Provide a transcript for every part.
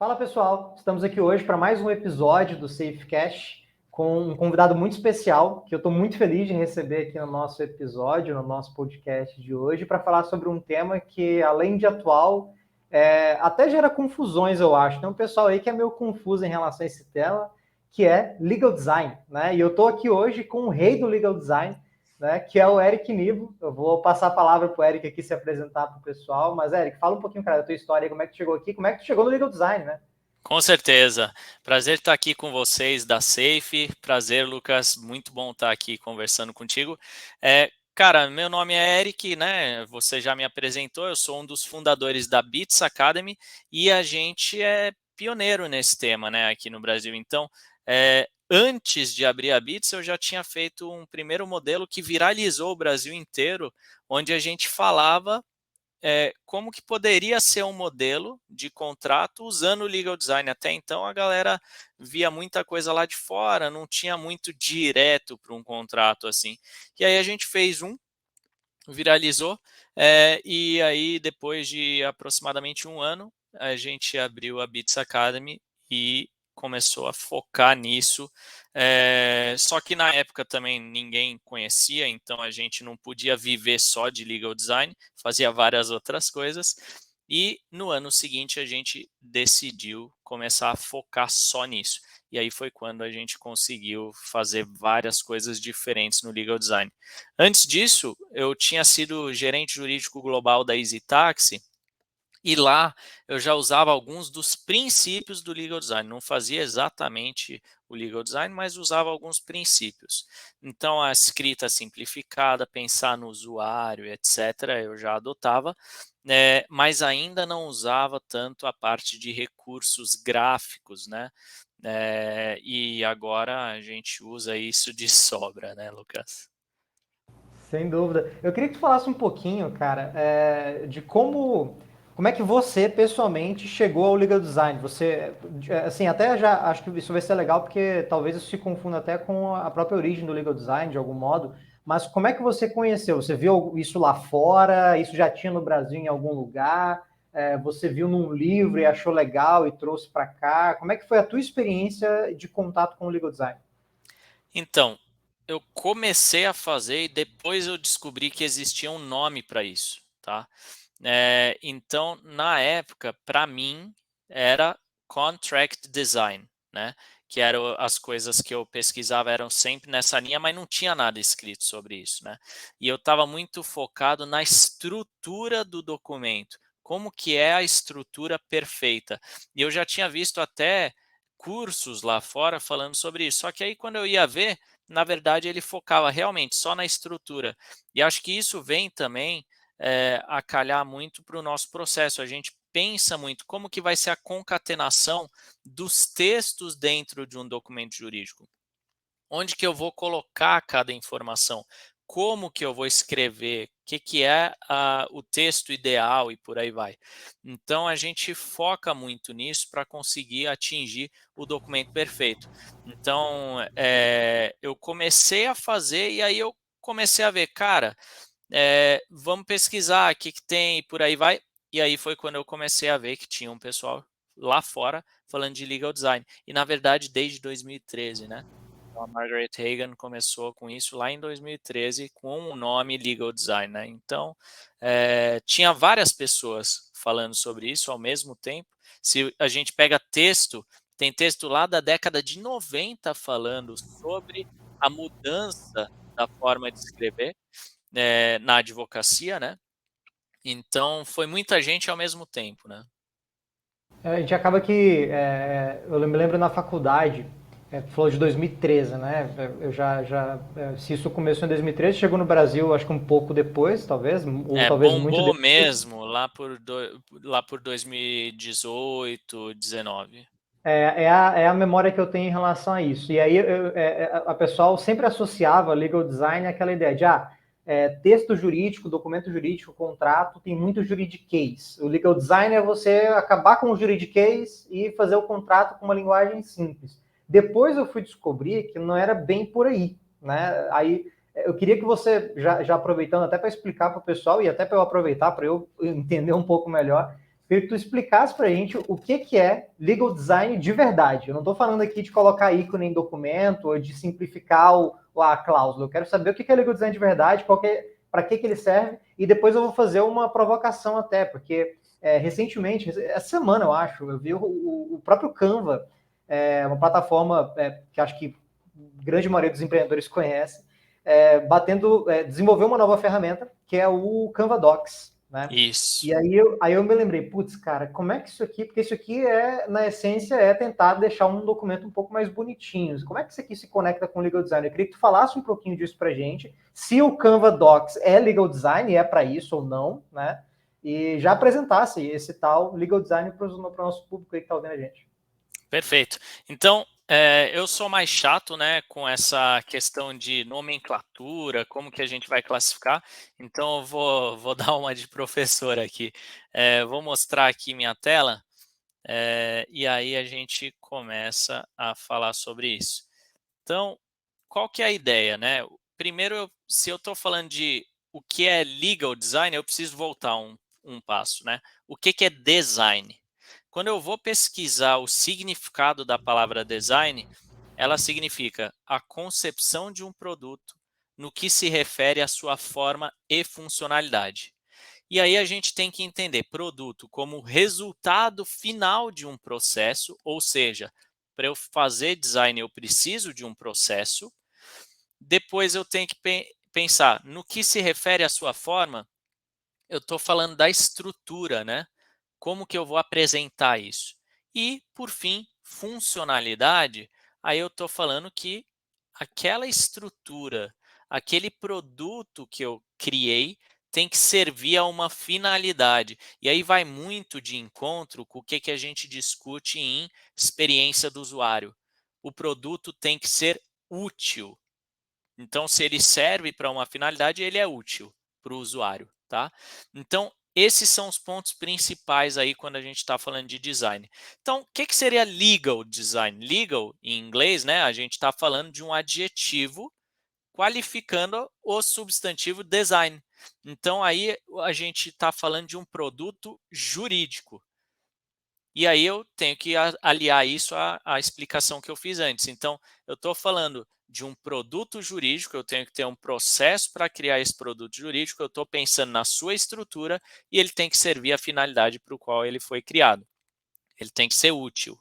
Fala pessoal, estamos aqui hoje para mais um episódio do SafeCast com um convidado muito especial que eu estou muito feliz de receber aqui no nosso episódio, no nosso podcast de hoje, para falar sobre um tema que, além de atual, até gera confusões, eu acho. Tem um pessoal aí que é meio confuso em relação a esse tema, que é legal design, né? E eu estou aqui hoje com o rei do legal design, né, que é o Eric Nivo. Eu vou passar a palavra para o Eric aqui se apresentar para o pessoal, mas Eric, fala um pouquinho, cara, da tua história, como é que tu chegou aqui, como é que tu chegou no legal design, né? Com certeza. Prazer estar aqui com vocês da Safe. Prazer, Lucas. Muito bom estar aqui conversando contigo. Cara, meu nome é Eric, né? Você já me apresentou. Eu sou um dos fundadores da Beats Academy e a gente é pioneiro nesse tema, né? Aqui no Brasil. Então, antes de abrir a Beats, eu já tinha feito um primeiro modelo que viralizou o Brasil inteiro, onde a gente falava como que poderia ser um modelo de contrato usando o legal design. Até então a galera via muita coisa lá de fora, não tinha muito direto para um contrato assim. E aí a gente fez viralizou, e aí depois de aproximadamente um ano, a gente abriu a Beats Academy e começou a focar nisso, só que na época também ninguém conhecia, então a gente não podia viver só de legal design, fazia várias outras coisas, e no ano seguinte a gente decidiu começar a focar só nisso. E aí foi quando a gente conseguiu fazer várias coisas diferentes no legal design. Antes disso, eu tinha sido gerente jurídico global da Easy Taxi, e lá eu já usava alguns dos princípios do legal design. Não fazia exatamente o legal design, mas usava alguns princípios. Então, a escrita simplificada, pensar no usuário, etc., eu já adotava, mas ainda não usava tanto a parte de recursos gráficos, né? E agora a gente usa isso de sobra, né, Lucas? Sem dúvida. Eu queria que tu falasse um pouquinho, cara, de como é que você pessoalmente chegou ao legal design. Você, assim, até já acho que isso vai ser legal porque talvez isso se confunda até com a própria origem do legal design de algum modo. Mas como é que você conheceu? Você viu isso lá fora? Isso já tinha no Brasil em algum lugar? Você viu num livro e achou legal e trouxe para cá? Como é que foi a tua experiência de contato com o legal design? Então, eu comecei a fazer e depois eu descobri que existia um nome para isso, tá? Então, na época, para mim, era contract design, né? Que eram as coisas que eu pesquisava eram sempre nessa linha, mas não tinha nada escrito sobre isso, né? E eu estava muito focado na estrutura do documento, como que é a estrutura perfeita. E eu já tinha visto até cursos lá fora falando sobre isso. Só que aí quando eu ia ver, na verdade ele focava realmente só na estrutura. E acho que isso vem também a calhar muito para o nosso processo. A gente pensa muito como que vai ser a concatenação dos textos dentro de um documento jurídico. Onde que eu vou colocar cada informação? Como que eu vou escrever? O que é o texto ideal e por aí vai. Então, a gente foca muito nisso para conseguir atingir o documento perfeito. Então, eu comecei a fazer e aí eu comecei a ver, cara, vamos pesquisar o que tem e por aí vai. E aí foi quando eu comecei a ver que tinha um pessoal lá fora falando de legal design. E, na verdade, desde 2013, né? A Margaret Hagan começou com isso lá em 2013 com o nome Legal Design, né? Então, tinha várias pessoas falando sobre isso ao mesmo tempo. Se a gente pega texto, tem texto lá da década de 90 falando sobre a mudança da forma de escrever na advocacia, né? Então, foi muita gente ao mesmo tempo, né? A gente acaba que. Eu me lembro na faculdade, falou de 2013, né? Se isso começou em 2013, chegou no Brasil acho que um pouco depois, talvez, ou talvez muito Bombou depois. mesmo lá por 2018, 19. É a memória que eu tenho em relação a isso. E aí a pessoal sempre associava legal design àquela ideia de texto jurídico, documento jurídico, contrato, tem muito juridiquês. O legal design é você acabar com o juridiquês e fazer o contrato com uma linguagem simples. Depois eu fui descobrir que não era bem por aí, né? Aí eu queria que você, já aproveitando até para explicar para o pessoal e até para eu aproveitar para eu entender um pouco melhor, queria que tu explicasse para a gente o que é legal design de verdade. Eu não estou falando aqui de colocar ícone em documento ou de simplificar a cláusula. Eu quero saber o que é legal design de verdade, para que ele serve, e depois eu vou fazer uma provocação até, porque recentemente, essa semana eu acho, eu vi o próprio Canva, uma plataforma que acho que a grande maioria dos empreendedores conhece, desenvolveu uma nova ferramenta, que é o Canva Docs, né? Isso. E aí eu me lembrei, putz, cara, como é que isso aqui, porque isso aqui na essência, tentar deixar um documento um pouco mais bonitinho. Como é que isso aqui se conecta com o legal design? Eu queria que tu falasse um pouquinho disso pra gente, se o Canva Docs é legal design, é para isso ou não, né? E já apresentasse esse tal legal design para o nosso público aí que tá ouvindo a gente. Perfeito. Então, eu sou mais chato, né, com essa questão de nomenclatura, como que a gente vai classificar. Então, eu vou dar uma de professor aqui. Vou mostrar aqui minha tela, e aí a gente começa a falar sobre isso. Então, qual que é a ideia, né? Primeiro, se eu estou falando de o que é legal design, eu preciso voltar um passo, né? O que é design? Quando eu vou pesquisar o significado da palavra design, ela significa a concepção de um produto no que se refere à sua forma e funcionalidade. E aí a gente tem que entender produto como resultado final de um processo, ou seja, para eu fazer design eu preciso de um processo. Depois eu tenho que pensar no que se refere à sua forma, eu estou falando da estrutura, né? Como que eu vou apresentar isso? E, por fim, funcionalidade, aí eu estou falando que aquela estrutura, aquele produto que eu criei tem que servir a uma finalidade. E aí vai muito de encontro com o que a gente discute em experiência do usuário. O produto tem que ser útil. Então, se ele serve para uma finalidade, ele é útil para o usuário, tá? Então, esses são os pontos principais aí quando a gente está falando de design. Então, o que seria legal design? Legal, em inglês, né? A gente está falando de um adjetivo qualificando o substantivo design. Então, aí a gente está falando de um produto jurídico. E aí eu tenho que aliar isso à explicação que eu fiz antes. Então, eu estou falando de um produto jurídico, eu tenho que ter um processo para criar esse produto jurídico, eu estou pensando na sua estrutura e ele tem que servir à finalidade para o qual ele foi criado. Ele tem que ser útil.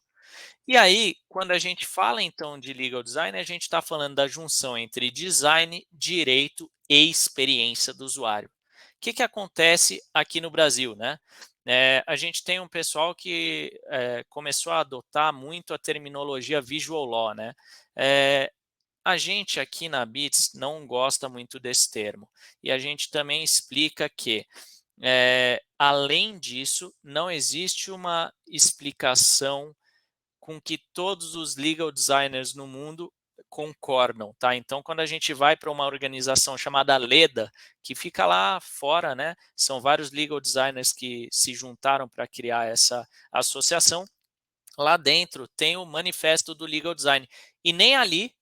E aí, quando a gente fala então de legal design, a gente está falando da junção entre design, direito e experiência do usuário. O que acontece aqui no Brasil, né? A gente tem um pessoal que começou a adotar muito a terminologia visual law, né? A gente aqui na Bits não gosta muito desse termo. E a gente também explica que, além disso, não existe uma explicação com que todos os legal designers no mundo concordam, tá? Então, quando a gente vai para uma organização chamada LEDA, que fica lá fora, né? São vários legal designers que se juntaram para criar essa associação. Lá dentro tem o manifesto do legal design. E nem ali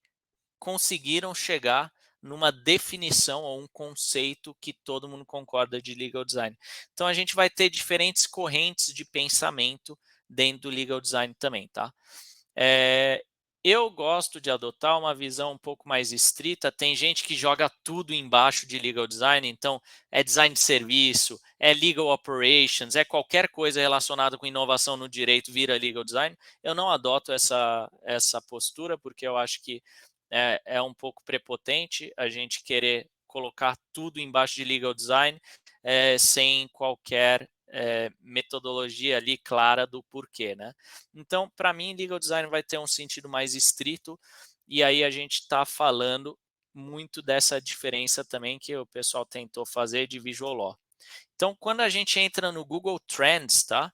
conseguiram chegar numa definição ou um conceito que todo mundo concorda de legal design. Então, a gente vai ter diferentes correntes de pensamento dentro do legal design também, tá? Eu gosto de adotar uma visão um pouco mais estrita. Tem gente que joga tudo embaixo de legal design, então é design de serviço, é legal operations, é qualquer coisa relacionada com inovação no direito vira legal design. Eu não adoto essa postura porque eu acho que é um pouco prepotente a gente querer colocar tudo embaixo de legal design sem qualquer metodologia ali clara do porquê, né? Então, para mim, legal design vai ter um sentido mais estrito e aí a gente está falando muito dessa diferença também que o pessoal tentou fazer de visual law. Então, quando a gente entra no Google Trends, tá?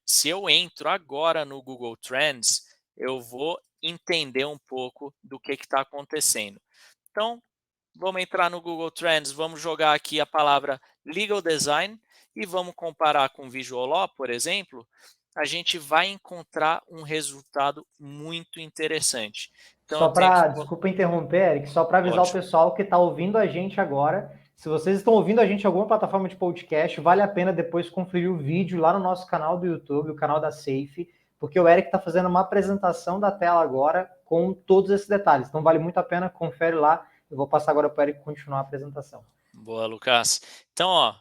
Se eu entro agora no Google Trends, eu vou entender um pouco do que está acontecendo. Então, vamos entrar no Google Trends, vamos jogar aqui a palavra legal design e vamos comparar com Visual Law, por exemplo, a gente vai encontrar um resultado muito interessante. Então, eu tenho que... Desculpa interromper, Eric, só para avisar o Lógico. pessoal que está ouvindo a gente agora, Se vocês estão ouvindo a gente em alguma plataforma de podcast, vale a pena depois conferir o vídeo lá no nosso canal do YouTube, o canal da Safe, porque o Eric está fazendo uma apresentação da tela agora com todos esses detalhes. Então vale muito a pena, confere lá. Eu vou passar agora para o Eric continuar a apresentação. Boa, Lucas. Então, ó,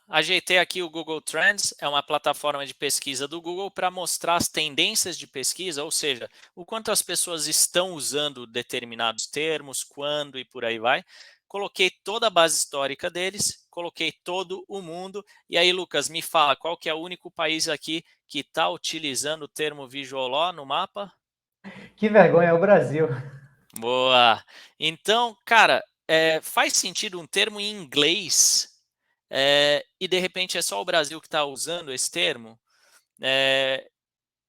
ajeitei aqui o Google Trends, é uma plataforma de pesquisa do Google para mostrar as tendências de pesquisa, ou seja, o quanto as pessoas estão usando determinados termos, quando e por aí vai. Coloquei toda a base histórica deles, coloquei todo o mundo. E aí, Lucas, me fala, qual que é o único país aqui que está utilizando o termo Visual Law no mapa? Que vergonha, é o Brasil. Boa! Então, cara, faz sentido um termo em inglês e de repente é só o Brasil que está usando esse termo? É,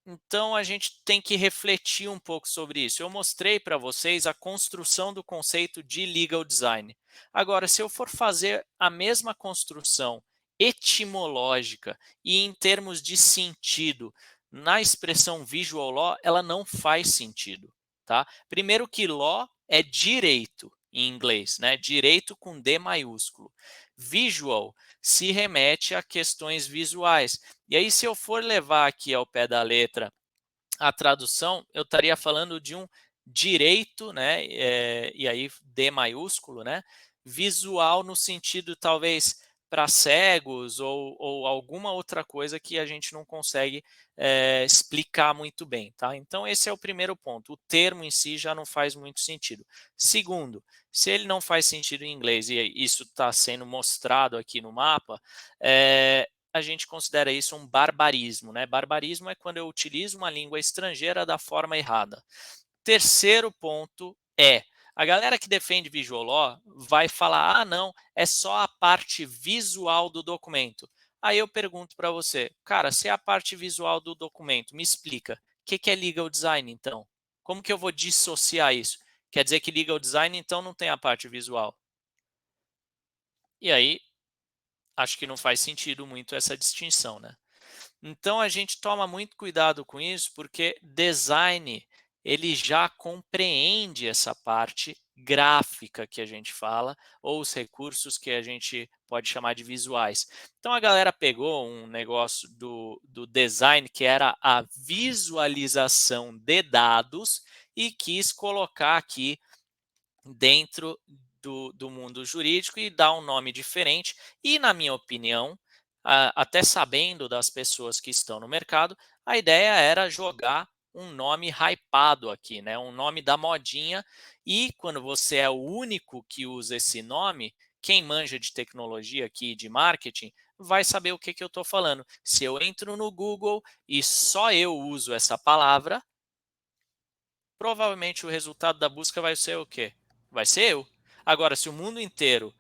então a gente tem que refletir um pouco sobre isso. Eu mostrei para vocês a construção do conceito de legal design. Agora, se eu for fazer a mesma construção etimológica e em termos de sentido na expressão visual law, ela não faz sentido, tá? Primeiro que law é direito em inglês, né? Direito com D maiúsculo. Visual se remete a questões visuais. E aí, se eu for levar aqui ao pé da letra a tradução, eu estaria falando de um direito, né? E aí D maiúsculo, né? Visual no sentido talvez para cegos ou alguma outra coisa que a gente não consegue explicar muito bem, tá? Então esse é o primeiro ponto. O termo em si já não faz muito sentido. Segundo, se ele não faz sentido em inglês e isso está sendo mostrado aqui no mapa, a gente considera isso um barbarismo, né? Barbarismo é quando eu utilizo uma língua estrangeira da forma errada. Terceiro ponto a galera que defende Visual Law vai falar, não, é só a parte visual do documento. Aí eu pergunto para você, cara, se é a parte visual do documento, me explica, o que é legal design então? Como que eu vou dissociar isso? Quer dizer que legal design então não tem a parte visual? E aí, acho que não faz sentido muito essa distinção, né? Então a gente toma muito cuidado com isso, porque design ele já compreende essa parte gráfica que a gente fala, ou os recursos que a gente pode chamar de visuais. Então a galera pegou um negócio do design que era a visualização de dados e quis colocar aqui dentro do mundo jurídico e dar um nome diferente. E, na minha opinião, até sabendo das pessoas que estão no mercado, a ideia era jogar um nome hypado aqui, né? Um nome da modinha. E quando você é o único que usa esse nome, quem manja de tecnologia aqui, de marketing, vai saber o que eu estou falando. Se eu entro no Google e só eu uso essa palavra, provavelmente o resultado da busca vai ser o quê? Vai ser eu. Agora, se o mundo inteiro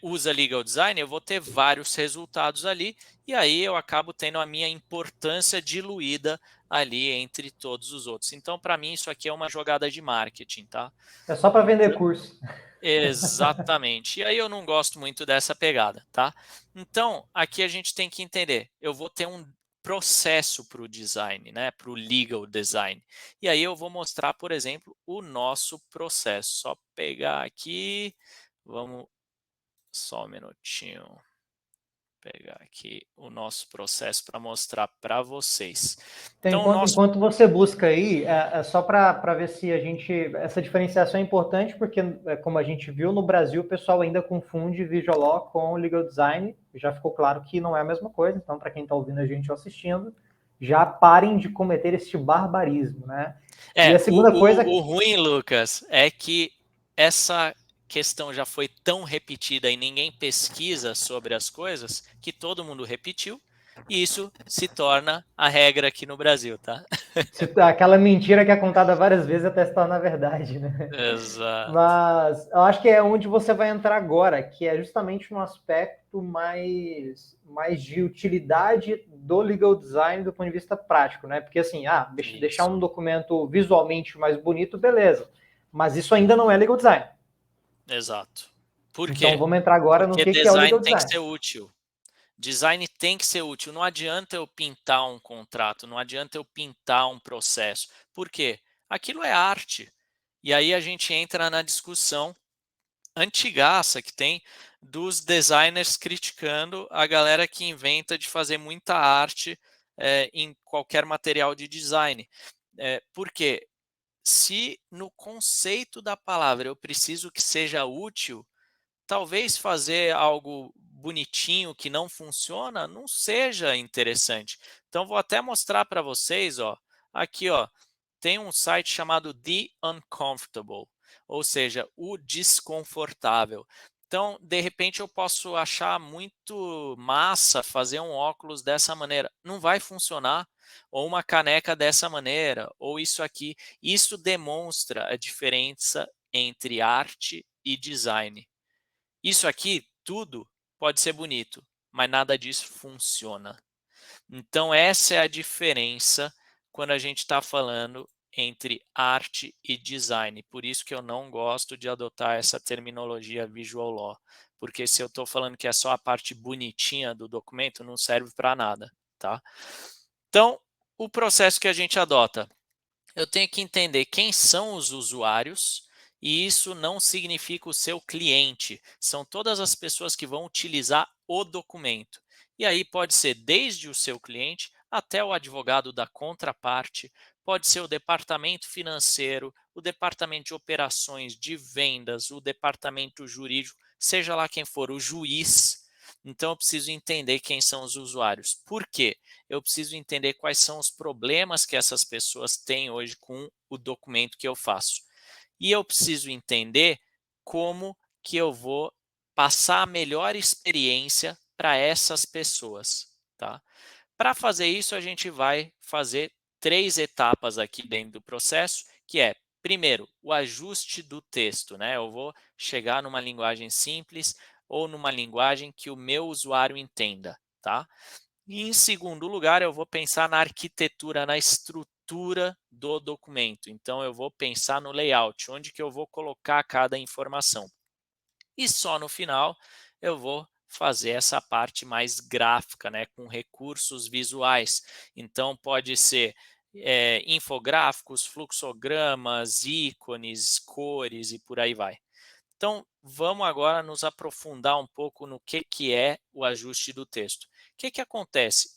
usa legal design, eu vou ter vários resultados ali, e aí eu acabo tendo a minha importância diluída ali entre todos os outros. Então, para mim, isso aqui é uma jogada de marketing, tá? É só para vender Então, curso. exatamente. E aí eu não gosto muito dessa pegada, tá? Então, aqui a gente tem que entender. Eu vou ter um processo para o design, né? Para o legal design. E aí eu vou mostrar, por exemplo, o nosso processo. Só pegar aqui. Vamos só um minutinho. Pegar aqui o nosso processo para mostrar para vocês. Então, Então, o nosso. enquanto você busca aí, é só para ver se a gente. Essa diferenciação é importante, porque, como a gente viu, no Brasil o pessoal ainda confunde Visual Law com Legal Design. Já ficou claro que não é a mesma coisa. Então, para quem está ouvindo a gente ou assistindo, já parem de cometer este barbarismo, né? E a segunda coisa. O ruim, Lucas, é que essa questão já foi tão repetida e ninguém pesquisa sobre as coisas que todo mundo repetiu e isso se torna a regra aqui no Brasil, tá? Aquela mentira que é contada várias vezes até se tornar verdade, né? Exato. Mas eu acho que é onde você vai entrar agora, que é justamente um aspecto mais de utilidade do legal design do ponto de vista prático, né? Porque assim, deixar Isso. um documento visualmente mais bonito, beleza. Mas isso ainda não é legal design. Exato. Por Então quê? vamos entrar agora no Porque que é o design legal tem que design. ser útil. Design tem que ser útil. Não adianta eu pintar um contrato, não adianta eu pintar um processo. Por quê? Aquilo é arte. E aí a gente entra na discussão antigaça que tem dos designers criticando a galera que inventa de fazer muita arte em qualquer material de design. Por quê? Se no conceito da palavra eu preciso que seja útil, talvez fazer algo bonitinho que não funciona não seja interessante. Então vou até mostrar para vocês, ó, aqui, ó, tem um site chamado The Uncomfortable, ou seja, o desconfortável. Então, de repente eu posso achar muito massa fazer um óculos dessa maneira. Não vai funcionar, ou uma caneca dessa maneira, ou isso aqui. Isso demonstra a diferença entre arte e design. Isso aqui, tudo pode ser bonito, mas nada disso funciona. Então, essa é a diferença quando a gente está falando entre arte e design. Por isso que eu não gosto de adotar essa terminologia visual law, porque se eu estou falando que é só a parte bonitinha do documento, não serve para nada, tá? Então, o processo que a gente adota, eu tenho que entender quem são os usuários, e isso não significa o seu cliente, são todas as pessoas que vão utilizar o documento. E aí pode ser desde o seu cliente até o advogado da contraparte, pode ser o departamento financeiro, o departamento de operações, de vendas, o departamento jurídico, seja lá quem for, o juiz. Então eu preciso entender quem são os usuários. Por quê? Eu preciso entender quais são os problemas que essas pessoas têm hoje com o documento que eu faço. E eu preciso entender como que eu vou passar a melhor experiência para essas pessoas, tá? Para fazer isso, a gente vai fazer 3 etapas aqui dentro do processo, que é, primeiro, o ajuste do texto, né? Eu vou chegar numa linguagem simples ou numa linguagem que o meu usuário entenda, tá? E em segundo lugar, eu vou pensar na arquitetura, na estrutura do documento. Então, eu vou pensar no layout, onde que eu vou colocar cada informação. E só no final, eu vou fazer essa parte mais gráfica, né, com recursos visuais. Então, pode ser infográficos, fluxogramas, ícones, cores e por aí vai. Então, vamos agora nos aprofundar um pouco no que é o ajuste do texto. O que acontece?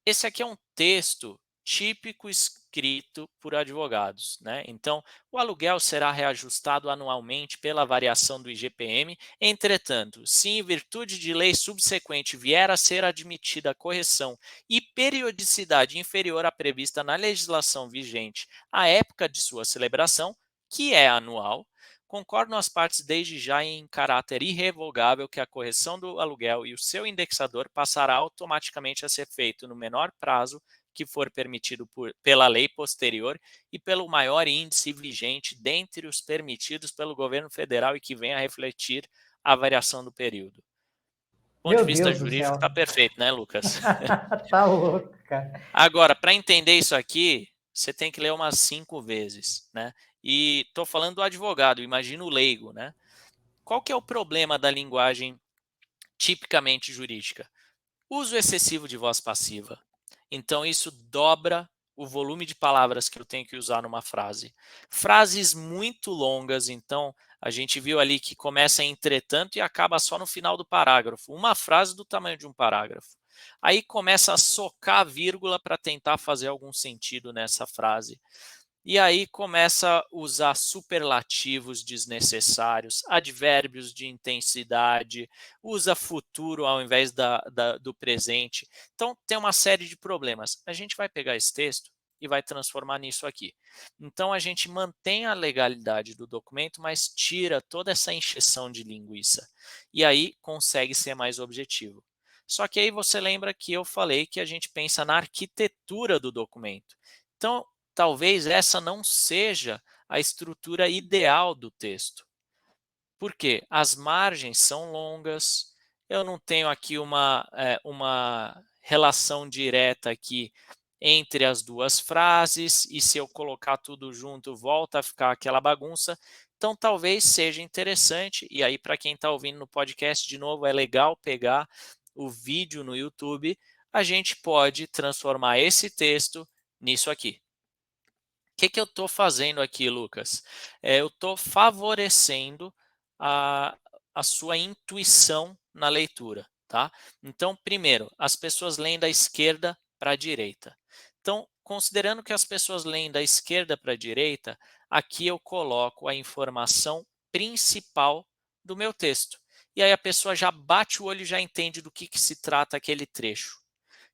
Esse aqui é um texto típico escrito por advogados, né? Então, o aluguel será reajustado anualmente pela variação do IGPM. Entretanto, se em virtude de lei subsequente vier a ser admitida a correção e periodicidade inferior à prevista na legislação vigente à época de sua celebração, que é anual, concordam as partes desde já em caráter irrevogável que a correção do aluguel e o seu indexador passará automaticamente a ser feito no menor prazo que for permitido pela lei posterior e pelo maior índice vigente dentre os permitidos pelo governo federal e que venha a refletir a variação do período. Do ponto de Meu vista Deus do jurídico, céu. está perfeito, né, Lucas? Tá louco, cara. Agora, para entender isso aqui, você tem que ler umas 5 vezes, né? E estou falando do advogado, imagina o leigo, né? Qual que é o problema da linguagem tipicamente jurídica? Uso excessivo de voz passiva. Então, isso dobra o volume de palavras que eu tenho que usar numa frase. Frases muito longas, então, a gente viu ali que começa em entretanto e acaba só no final do parágrafo. Uma frase do tamanho de um parágrafo. Aí começa a socar a vírgula para tentar fazer algum sentido nessa frase. E aí começa a usar superlativos desnecessários, advérbios de intensidade, usa futuro ao invés do presente. Então, tem uma série de problemas. A gente vai pegar esse texto e vai transformar nisso aqui. Então, a gente mantém a legalidade do documento, mas tira toda essa encheção de linguiça. E aí consegue ser mais objetivo. Só que aí você lembra que eu falei que a gente pensa na arquitetura do documento. Então, talvez essa não seja a estrutura ideal do texto. Por quê? As margens são longas, eu não tenho aqui uma relação direta aqui entre as duas frases, e se eu colocar tudo junto, volta a ficar aquela bagunça. Então, talvez seja interessante, e aí para quem está ouvindo no podcast, de novo, é legal pegar o vídeo no YouTube, a gente pode transformar esse texto nisso aqui. O que eu estou fazendo aqui, Lucas? Eu estou favorecendo a sua intuição na leitura, tá? Então, primeiro, as pessoas leem da esquerda para a direita. Então, considerando que as pessoas leem da esquerda para a direita, aqui eu coloco a informação principal do meu texto. E aí a pessoa já bate o olho e já entende do que se trata aquele trecho.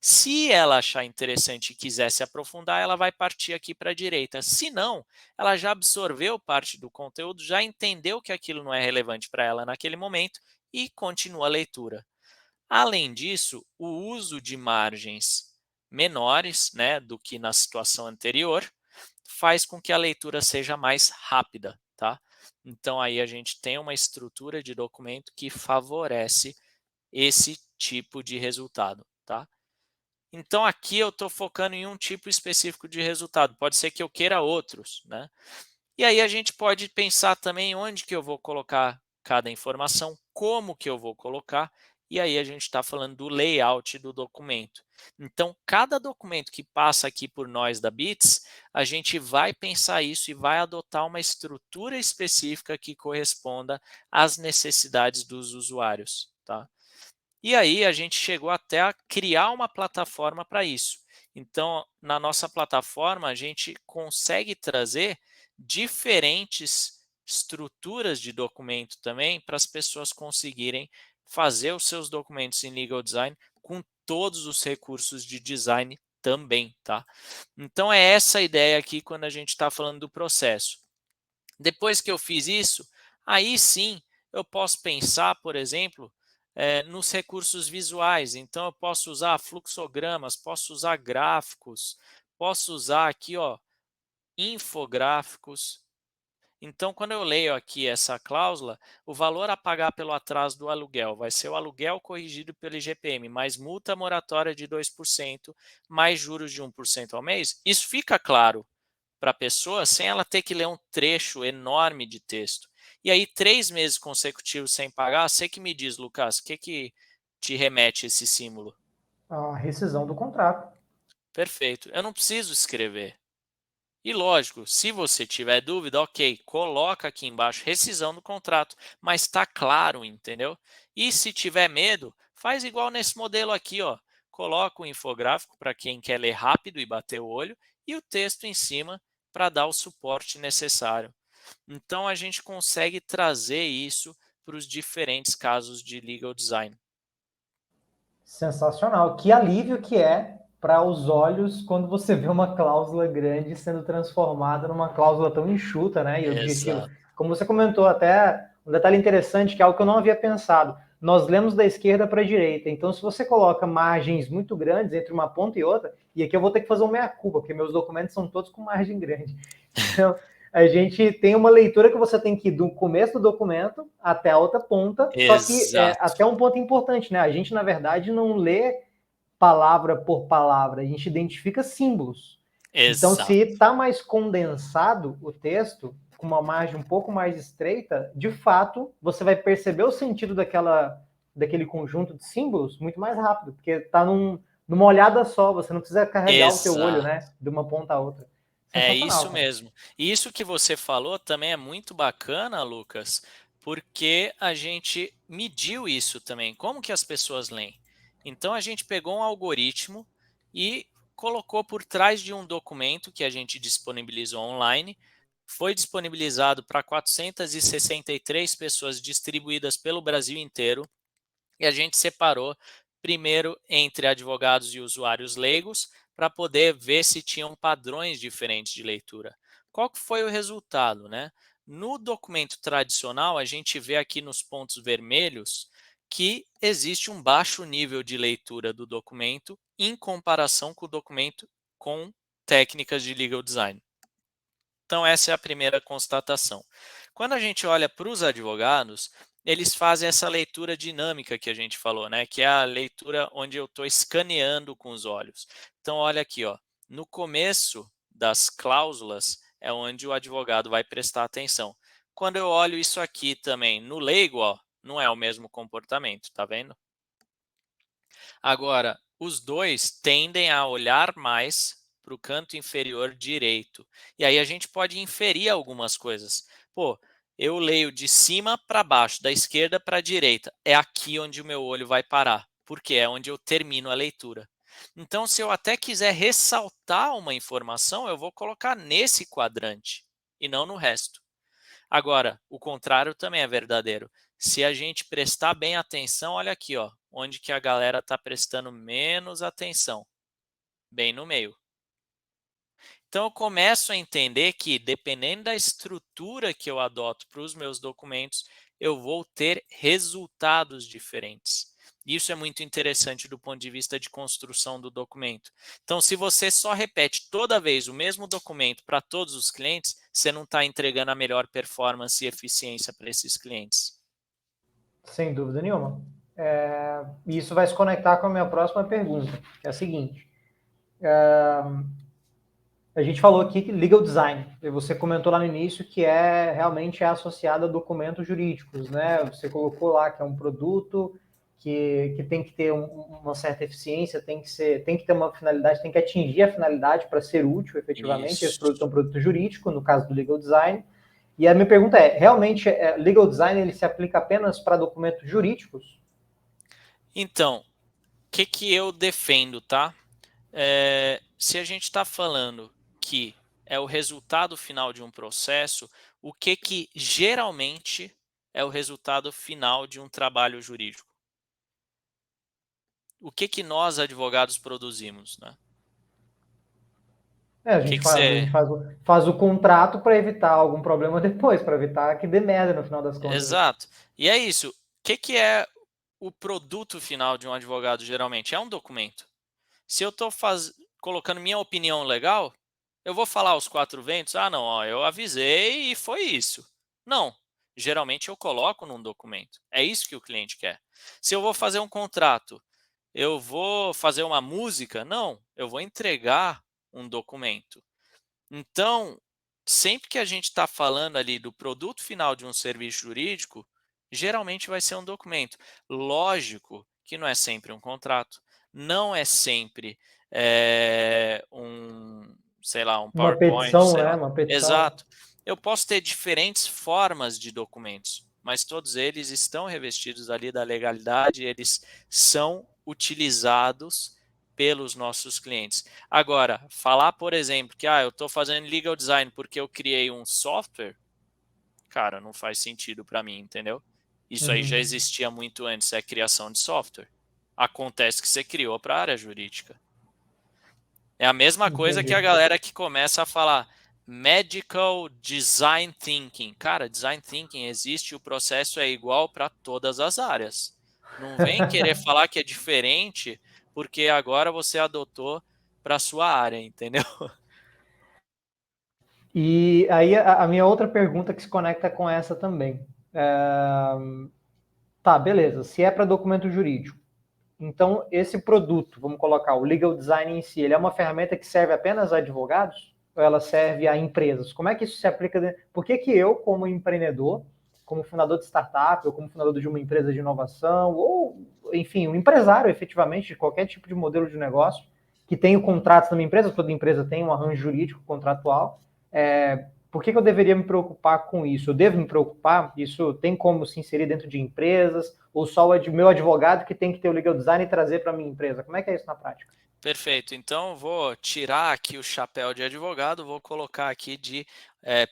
Se ela achar interessante e quiser se aprofundar, ela vai partir aqui para a direita. Se não, ela já absorveu parte do conteúdo, já entendeu que aquilo não é relevante para ela naquele momento e continua a leitura. Além disso, o uso de margens menores, né, do que na situação anterior, faz com que a leitura seja mais rápida, tá? Então aí a gente tem uma estrutura de documento que favorece esse tipo de resultado, tá? Então aqui eu estou focando em um tipo específico de resultado, pode ser que eu queira outros, né? E aí a gente pode pensar também onde que eu vou colocar cada informação, como que eu vou colocar, e aí a gente está falando do layout do documento. Então, cada documento que passa aqui por nós da Bits, a gente vai pensar isso e vai adotar uma estrutura específica que corresponda às necessidades dos usuários, tá? E aí a gente chegou até a criar uma plataforma para isso. Então, na nossa plataforma, a gente consegue trazer diferentes estruturas de documento também para as pessoas conseguirem fazer os seus documentos em legal design com todos os recursos de design também, tá? Então é essa a ideia aqui quando a gente está falando do processo. Depois que eu fiz isso, aí sim eu posso pensar, por exemplo, nos recursos visuais. Então, eu posso usar fluxogramas, posso usar gráficos, posso usar aqui, ó, infográficos. Então, quando eu leio aqui essa cláusula, o valor a pagar pelo atraso do aluguel vai ser o aluguel corrigido pelo IGPM, mais multa moratória de 2%, mais juros de 1% ao mês. Isso fica claro para a pessoa sem ela ter que ler um trecho enorme de texto. E aí, 3 meses consecutivos sem pagar, você que me diz, Lucas, o que te remete esse símbolo? A rescisão do contrato. Perfeito. Eu não preciso escrever. E lógico, se você tiver dúvida, ok, coloca aqui embaixo rescisão do contrato, mas está claro, entendeu? E se tiver medo, faz igual nesse modelo aqui, ó. Coloca o infográfico para quem quer ler rápido e bater o olho e o texto em cima para dar o suporte necessário. Então a gente consegue trazer isso para os diferentes casos de legal design. Sensacional. Que alívio que é para os olhos quando você vê uma cláusula grande sendo transformada numa cláusula tão enxuta, né? E objetiva. Exato. Como você comentou, até um detalhe interessante, que é algo que eu não havia pensado. Nós lemos da esquerda para a direita. Então, se você coloca margens muito grandes entre uma ponta e outra, e aqui eu vou ter que fazer um meia-culpa, porque meus documentos são todos com margem grande. Então, a gente tem uma leitura que você tem que ir do começo do documento até a outra ponta, só que Exato. até um ponto importante, né? A gente, na verdade, não lê palavra por palavra, a gente identifica símbolos. Então, se Exato. está mais condensado o texto, com uma margem um pouco mais estreita, de fato, você vai perceber o sentido daquele conjunto de símbolos muito mais rápido, porque está numa olhada só, você não precisa carregar o teu olho, Exato. né, de uma ponta a outra. É Sensacional, isso cara. mesmo. E isso que você falou também é muito bacana, Lucas, porque a gente mediu isso também. Como que as pessoas leem? Então a gente pegou um algoritmo e colocou por trás de um documento que a gente disponibilizou online. Foi disponibilizado para 463 pessoas distribuídas pelo Brasil inteiro. E a gente separou primeiro entre advogados e usuários leigos para poder ver se tinham padrões diferentes de leitura. Qual que foi o resultado, né? No documento tradicional, a gente vê aqui nos pontos vermelhos que existe um baixo nível de leitura do documento em comparação com o documento com técnicas de legal design. Então, essa é a primeira constatação. Quando a gente olha para os advogados, eles fazem essa leitura dinâmica que a gente falou, né? Que é a leitura onde eu estou escaneando com os olhos. Então, olha aqui, ó, no começo das cláusulas é onde o advogado vai prestar atenção. Quando eu olho isso aqui também no leigo, ó, não é o mesmo comportamento, tá vendo? Agora, os dois tendem a olhar mais para o canto inferior direito. E aí a gente pode inferir algumas coisas. Pô, eu leio de cima para baixo, da esquerda para a direita. É aqui onde o meu olho vai parar, porque é onde eu termino a leitura. Então, se eu até quiser ressaltar uma informação, eu vou colocar nesse quadrante e não no resto. Agora, o contrário também é verdadeiro. Se a gente prestar bem atenção, olha aqui, ó, onde que a galera está prestando menos atenção, bem no meio. Então, eu começo a entender que, dependendo da estrutura que eu adoto para os meus documentos, eu vou ter resultados diferentes. Isso é muito interessante do ponto de vista de construção do documento. Então, se você só repete toda vez o mesmo documento para todos os clientes, você não está entregando a melhor performance e eficiência para esses clientes. Sem dúvida nenhuma. E isso vai se conectar com a minha próxima pergunta, que é a seguinte. A gente falou aqui que legal design, e você comentou lá no início que realmente é associado a documentos jurídicos, né? Você colocou lá que é um produto que tem que ter uma certa eficiência, tem que ter uma finalidade, tem que atingir a finalidade para ser útil, efetivamente. Esse Isso. produto é um produto jurídico, no caso do legal design. E a minha pergunta realmente, legal design ele se aplica apenas para documentos jurídicos? Então, o que eu defendo, tá? Se a gente está falando que é o resultado final de um processo, o que geralmente é o resultado final de um trabalho jurídico? O que nós, advogados, produzimos, né? A O que gente que faz, a você... gente faz o contrato para evitar algum problema depois, para evitar que dê merda no final das contas. Exato. E é isso. O que é o produto final de um advogado, geralmente? É um documento. Se eu estou colocando minha opinião legal, eu vou falar aos quatro ventos, não, ó, eu avisei e foi isso. Não, geralmente eu coloco num documento. É isso que o cliente quer. Se eu vou fazer um contrato, eu vou fazer uma música, não, eu vou entregar um documento. Então, sempre que a gente está falando ali do produto final de um serviço jurídico, geralmente vai ser um documento. Lógico que não é sempre um contrato, não é sempre sei lá, um Uma PowerPoint, petição, sei né? lá. Uma petição. Exato. Eu posso ter diferentes formas de documentos, mas todos eles estão revestidos ali da legalidade, eles são utilizados pelos nossos clientes. Agora, falar, por exemplo, que eu estou fazendo legal design porque eu criei um software, cara, não faz sentido para mim, entendeu? Isso aí já Uhum. existia muito antes, é a criação de software. Acontece que você criou para a área jurídica. É a mesma coisa que a Entendi. galera que começa a falar medical design thinking. Cara, design thinking existe, o processo é igual para todas as áreas. Não vem querer falar que é diferente porque agora você adotou para sua área, entendeu? E aí a minha outra pergunta que se conecta com essa também. Tá, beleza. Se é para documento jurídico, então esse produto, vamos colocar o legal design em si, ele é uma ferramenta que serve apenas a advogados? Ou ela serve a empresas? Como é que isso se aplica? Por que eu, como empreendedor, como fundador de startup, ou como fundador de uma empresa de inovação, ou, enfim, um empresário efetivamente de qualquer tipo de modelo de negócio, que tem o contrato da minha empresa, toda empresa tem um arranjo jurídico contratual, por que eu deveria me preocupar com isso? Eu devo me preocupar? Isso tem como se inserir dentro de empresas? Ou só o meu advogado que tem que ter o legal design e trazer para a minha empresa? Como é que é isso na prática? Perfeito. Então, vou tirar aqui o chapéu de advogado, vou colocar aqui de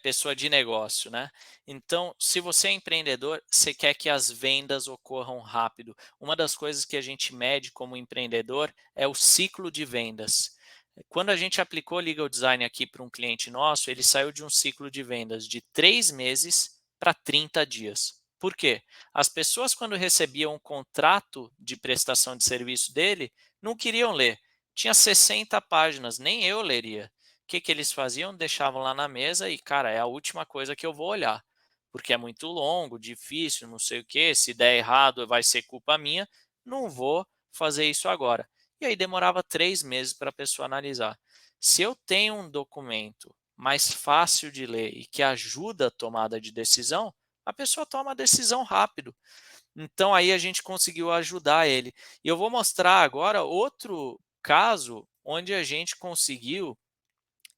pessoa de negócio, né? Então, se você é empreendedor, você quer que as vendas ocorram rápido. Uma das coisas que a gente mede como empreendedor é o ciclo de vendas. Quando a gente aplicou Legal Design aqui para um cliente nosso, ele saiu de um ciclo de vendas de 3 meses para 30 dias. Por quê? As pessoas, quando recebiam um contrato de prestação de serviço dele, não queriam ler. Tinha 60 páginas, nem eu leria. O que eles faziam? Deixavam lá na mesa e, cara, é a última coisa que eu vou olhar, porque é muito longo, difícil, não sei o quê. Se der errado, vai ser culpa minha. Não vou fazer isso agora. E aí demorava 3 meses para a pessoa analisar. Se eu tenho um documento mais fácil de ler e que ajuda a tomada de decisão, a pessoa toma a decisão rápido. Então aí a gente conseguiu ajudar ele. E eu vou mostrar agora outro caso onde a gente conseguiu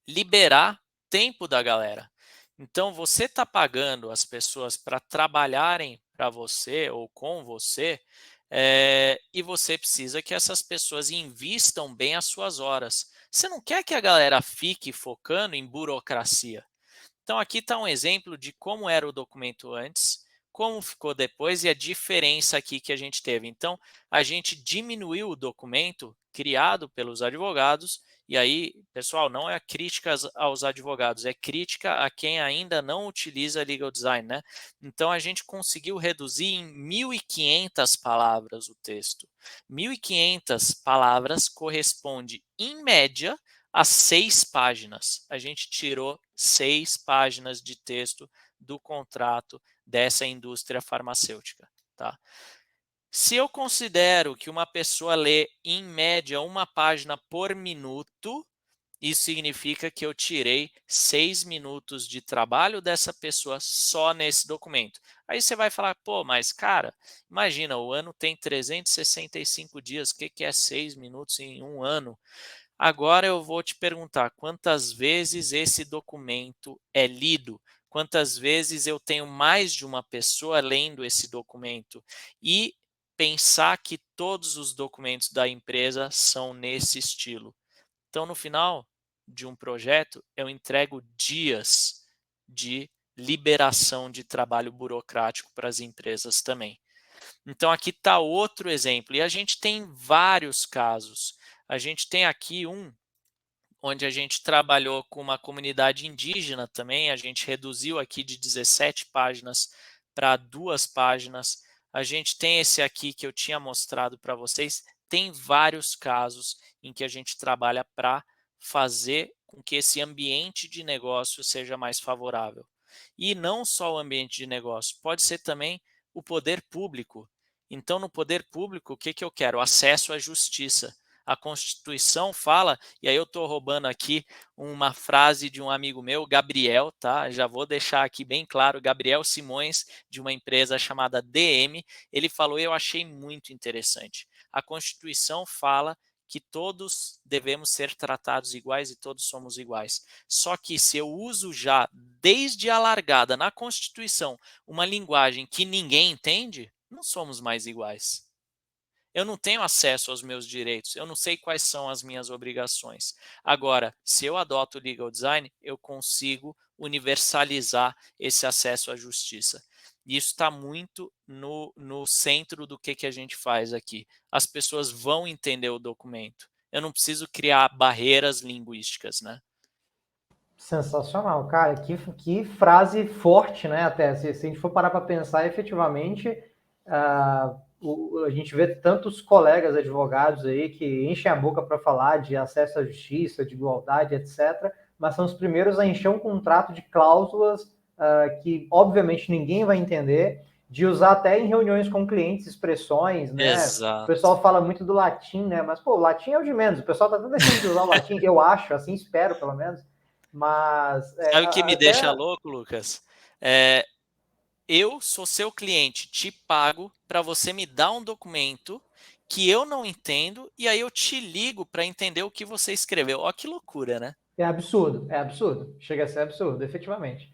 liberar tempo da galera. Então, você está pagando as pessoas para trabalharem para você ou com você, e você precisa que essas pessoas invistam bem as suas horas. Você não quer que a galera fique focando em burocracia. Então, aqui está um exemplo de como era o documento antes, como ficou depois e a diferença aqui que a gente teve. Então, a gente diminuiu o documento criado pelos advogados, e aí, pessoal, não é crítica aos advogados, é crítica a quem ainda não utiliza legal design, né? Então, a gente conseguiu reduzir em 1.500 palavras o texto. 1.500 palavras corresponde, em média, as 6 páginas. A gente tirou 6 páginas de texto do contrato dessa indústria farmacêutica. Tá? Se eu considero que uma pessoa lê, em média, uma página por minuto, isso significa que eu tirei 6 minutos de trabalho dessa pessoa só nesse documento. Aí você vai falar, pô, mas cara, imagina, o ano tem 365 dias, o que é 6 minutos em um ano? Agora eu vou te perguntar quantas vezes esse documento é lido, quantas vezes eu tenho mais de uma pessoa lendo esse documento e pensar que todos os documentos da empresa são nesse estilo. Então, no final de um projeto, eu entrego dias de liberação de trabalho burocrático para as empresas também. Então, aqui está outro exemplo, e a gente tem vários casos. A gente tem aqui um onde a gente trabalhou com uma comunidade indígena também, a gente reduziu aqui de 17 páginas para 2 páginas. A gente tem esse aqui que eu tinha mostrado para vocês, tem vários casos em que a gente trabalha para fazer com que esse ambiente de negócio seja mais favorável. E não só o ambiente de negócio, pode ser também o poder público. Então, no poder público, o que eu quero? Acesso à justiça. A Constituição fala, e aí eu estou roubando aqui uma frase de um amigo meu, Gabriel, tá? Já vou deixar aqui bem claro, Gabriel Simões, de uma empresa chamada DM, ele falou e eu achei muito interessante. A Constituição fala que todos devemos ser tratados iguais e todos somos iguais. Só que se eu uso já, desde a largada, na Constituição, uma linguagem que ninguém entende, não somos mais iguais. Eu não tenho acesso aos meus direitos, eu não sei quais são as minhas obrigações. Agora, se eu adoto o legal design, eu consigo universalizar esse acesso à justiça. E isso está muito no centro do que a gente faz aqui. As pessoas vão entender o documento. Eu não preciso criar barreiras linguísticas, né? Sensacional, cara. Que frase forte, né? Até se a gente for parar para pensar, efetivamente, a gente vê tantos colegas advogados aí que enchem a boca para falar de acesso à justiça, de igualdade, etc., mas são os primeiros a encher um contrato de cláusulas que, obviamente, ninguém vai entender, de usar até em reuniões com clientes expressões, né? O Exato. pessoal fala muito do latim, né? Mas, pô, o latim é o de menos. O pessoal tá até deixando de usar o latim, eu acho, assim espero, pelo menos. Mas Sabe o que me deixa até louco, Lucas? É, eu sou seu cliente, te pago para você me dar um documento que eu não entendo e aí eu te ligo para entender o que você escreveu. Ó, que loucura, né? é absurdo. Chega a ser absurdo, efetivamente.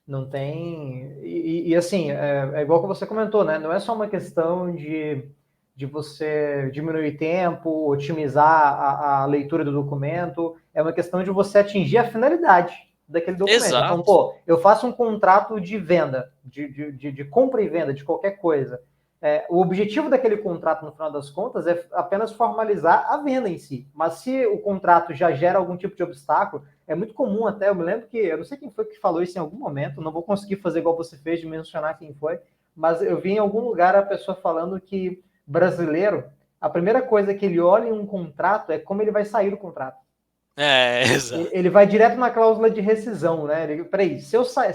Não tem. E assim, é igual que você comentou, né? Não é só uma questão de você diminuir tempo, otimizar a leitura do documento, é uma questão de você atingir a finalidade daquele documento. Então, Exato. pô, eu faço um contrato de venda, de compra e venda de qualquer coisa. O objetivo daquele contrato, no final das contas, é apenas formalizar a venda em si. Mas se o contrato já gera algum tipo de obstáculo, é muito comum até, eu me lembro que, eu não sei quem foi que falou isso em algum momento, não vou conseguir fazer igual você fez de mencionar quem foi, mas eu vi em algum lugar a pessoa falando que brasileiro, a primeira coisa que ele olha em um contrato é como ele vai sair do contrato. É, exato. Ele vai direto na cláusula de rescisão, né? Peraí,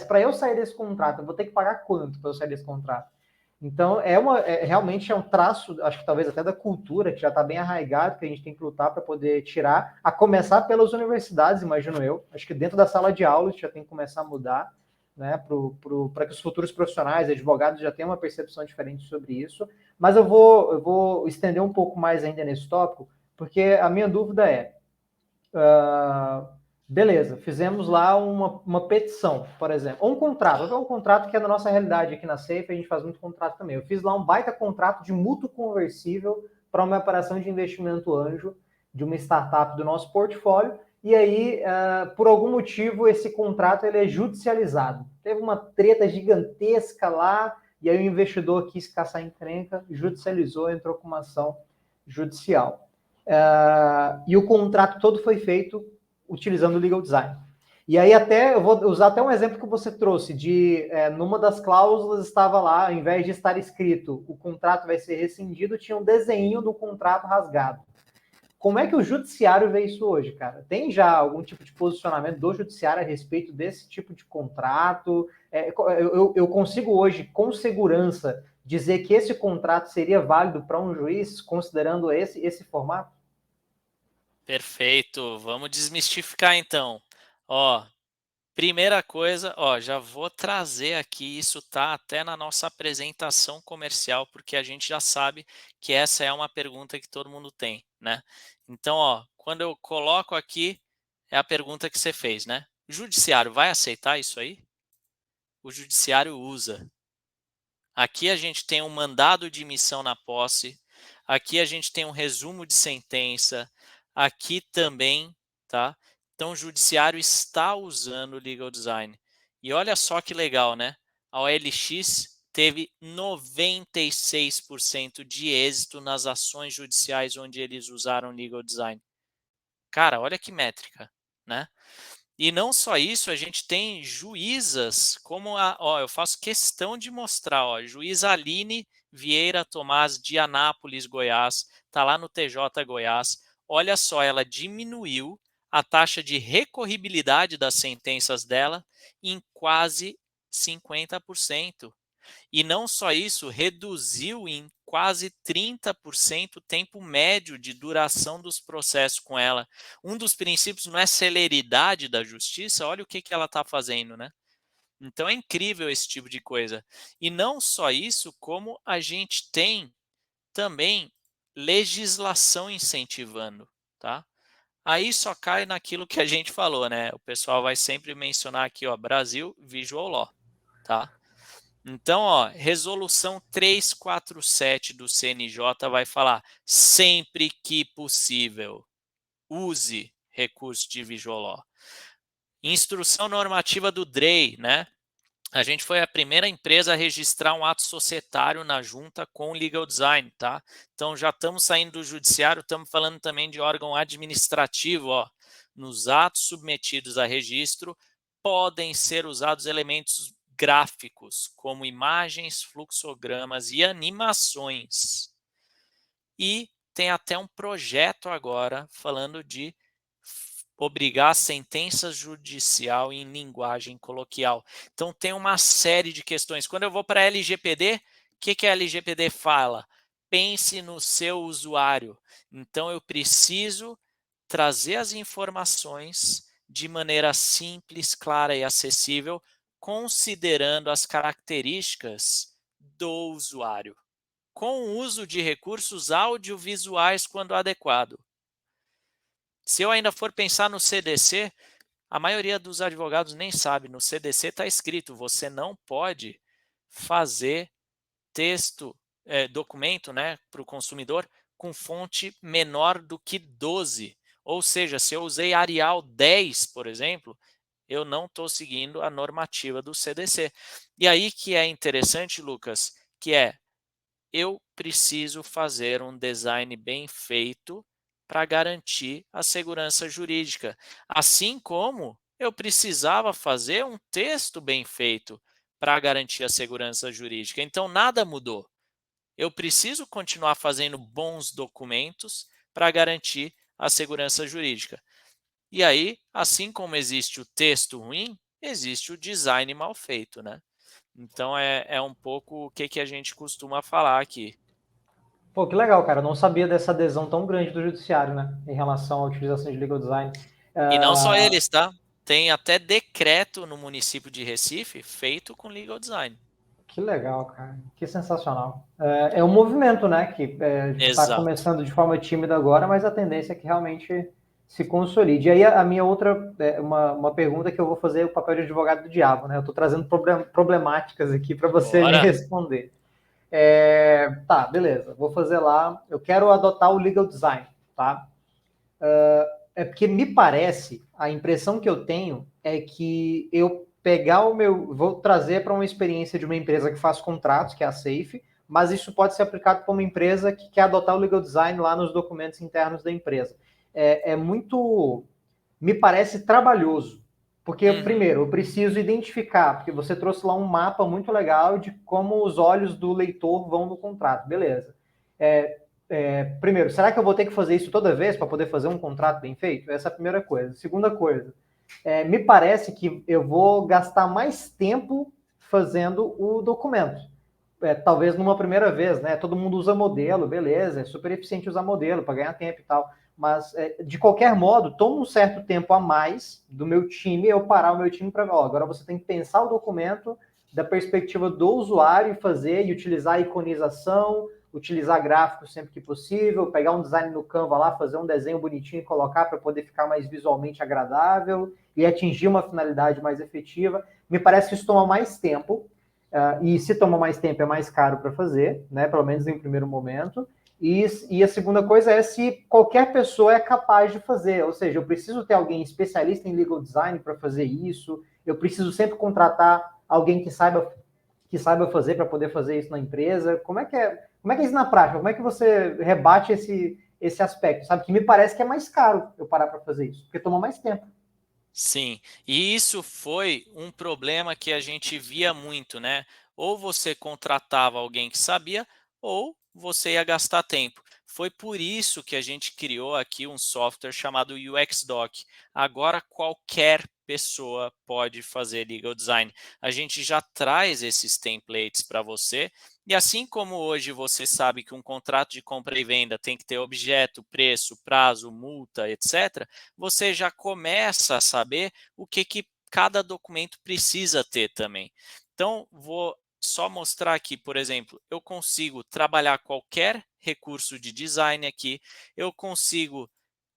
para eu sair desse contrato, eu vou ter que pagar quanto para eu sair desse contrato? Então, realmente é um traço, acho que talvez até da cultura, que já está bem arraigado, que a gente tem que lutar para poder tirar, a começar pelas universidades, imagino eu. Acho que dentro da sala de aula já tem que começar a mudar, né, para que os futuros profissionais, advogados, já tenham uma percepção diferente sobre isso. Mas eu vou estender um pouco mais ainda nesse tópico, porque a minha dúvida é, Beleza, fizemos lá uma petição, por exemplo, ou um contrato. É um contrato que é da nossa realidade aqui na Safe, a gente faz muito contrato também. Eu fiz lá um baita contrato de mútuo conversível para uma operação de investimento anjo de uma startup do nosso portfólio, e aí, por algum motivo, esse contrato ele é judicializado. Teve uma treta gigantesca lá, e aí o investidor quis caçar encrenca, judicializou, entrou com uma ação judicial. E o contrato todo foi feito utilizando o legal design. E aí até, eu vou usar até um exemplo que você trouxe, numa das cláusulas estava lá, ao invés de estar escrito o contrato vai ser rescindido, tinha um desenho do contrato rasgado. Como é que o judiciário vê isso hoje, cara? Tem já algum tipo de posicionamento do judiciário a respeito desse tipo de contrato? Eu consigo hoje, com segurança, dizer que esse contrato seria válido para um juiz, considerando esse formato? Perfeito. Vamos desmistificar então. Ó, primeira coisa, ó, já vou trazer aqui, isso tá até na nossa apresentação comercial, porque a gente já sabe que essa é uma pergunta que todo mundo tem, né? Então, ó, quando eu coloco aqui, é a pergunta que você fez, né? O judiciário vai aceitar isso aí? O judiciário usa. Aqui a gente tem um mandado de emissão na posse, aqui a gente tem um resumo de sentença, aqui também, tá? Então o judiciário está usando o legal design. E olha só que legal, né? A OLX teve 96% de êxito nas ações judiciais onde eles usaram legal design. Cara, olha que métrica, né? E não só isso, a gente tem juízas, como ó, eu faço questão de mostrar, ó, juíza Aline Vieira Tomás de Anápolis, Goiás, está lá no TJ Goiás. Olha só, ela diminuiu a taxa de recorribilidade das sentenças dela em quase 50%. E não só isso, reduziu em quase 30% o tempo médio de duração dos processos com ela. Um dos princípios não é celeridade da justiça, olha o que ela está fazendo, né? Então é incrível esse tipo de coisa. E não só isso, como a gente tem também legislação incentivando, tá? Aí só cai naquilo que a gente falou, né? O pessoal vai sempre mencionar aqui, ó, Brasil Visual Law, tá? Então, ó, resolução 347 do CNJ vai falar: sempre que possível, use recurso de visual law. Instrução normativa do DREI, né? A gente foi a primeira empresa a registrar um ato societário na junta com legal design, tá? Então já estamos saindo do judiciário, estamos falando também de órgão administrativo, ó. Nos atos submetidos a registro podem ser usados elementos gráficos, como imagens, fluxogramas e animações. E tem até um projeto agora falando de obrigar a sentença judicial em linguagem coloquial. Então tem uma série de questões. Quando eu vou para a LGPD, o que a LGPD fala? Pense no seu usuário. Então eu preciso trazer as informações de maneira simples, clara e acessível, considerando as características do usuário, com o uso de recursos audiovisuais quando adequado. Se eu ainda for pensar no CDC, a maioria dos advogados nem sabe, no CDC está escrito, você não pode fazer texto, documento, né, para o consumidor com fonte menor do que 12. Ou seja, se eu usei Arial 10, por exemplo, eu não estou seguindo a normativa do CDC. E aí que é interessante, Lucas, que eu preciso fazer um design bem feito para garantir a segurança jurídica. Assim como eu precisava fazer um texto bem feito para garantir a segurança jurídica. Então, nada mudou. Eu preciso continuar fazendo bons documentos para garantir a segurança jurídica. E aí, assim como existe o texto ruim, existe o design mal feito, né? Então, é um pouco o que a gente costuma falar aqui. Pô, que legal, cara. Eu não sabia dessa adesão tão grande do judiciário, né, em relação à utilização de legal design. E não só eles, tá? Tem até decreto no município de Recife feito com legal design. Que legal, cara. Que sensacional. É um movimento, né, que está Exato. começando de forma tímida agora, mas a tendência é que realmente se consolide. E aí a minha outra, uma pergunta que eu vou fazer o papel de advogado do diabo, né? Eu estou trazendo problemáticas aqui para você me Bora. responder. Tá, beleza. Vou fazer lá. Eu quero adotar o legal design, tá? É porque me parece, a impressão que eu tenho é que eu pegar o meu, vou trazer para uma experiência de uma empresa que faz contratos, que é a Safe, mas isso pode ser aplicado para uma empresa que quer adotar o legal design lá nos documentos internos da empresa. É muito, me parece trabalhoso, porque Uhum. primeiro eu preciso identificar, porque você trouxe lá um mapa muito legal de como os olhos do leitor vão no contrato, beleza? Primeiro, será que eu vou ter que fazer isso toda vez para poder fazer um contrato bem feito? Essa é a primeira coisa. Segunda coisa, me parece que eu vou gastar mais tempo fazendo o documento. Talvez numa primeira vez, né? Todo mundo usa modelo, beleza, é super eficiente usar modelo para ganhar tempo e tal. Mas, de qualquer modo, toma um certo tempo a mais do meu time, eu parar o meu time para, agora você tem que pensar o documento da perspectiva do usuário e fazer e utilizar a iconização, utilizar gráficos sempre que possível, pegar um design no Canva lá, fazer um desenho bonitinho e colocar para poder ficar mais visualmente agradável e atingir uma finalidade mais efetiva. Me parece que isso toma mais tempo, e se toma mais tempo é mais caro para fazer, né? Pelo menos em primeiro momento. E a segunda coisa é se qualquer pessoa é capaz de fazer, ou seja, eu preciso ter alguém especialista em legal design para fazer isso, eu preciso sempre contratar alguém que saiba fazer para poder fazer isso na empresa. Como é que é isso na prática? Como é que você rebate esse aspecto? Sabe que me parece que é mais caro eu parar para fazer isso, porque toma mais tempo. Sim, e isso foi um problema que a gente via muito, né? Ou você contratava alguém que sabia, ou você ia gastar tempo. Foi por isso que a gente criou aqui um software chamado UX Doc. Agora qualquer pessoa pode fazer legal design. A gente já traz esses templates para você. E assim como hoje você sabe que um contrato de compra e venda tem que ter objeto, preço, prazo, multa, etc., você já começa a saber o que cada documento precisa ter também. Então, vou só mostrar aqui, por exemplo, eu consigo trabalhar qualquer recurso de design aqui, eu consigo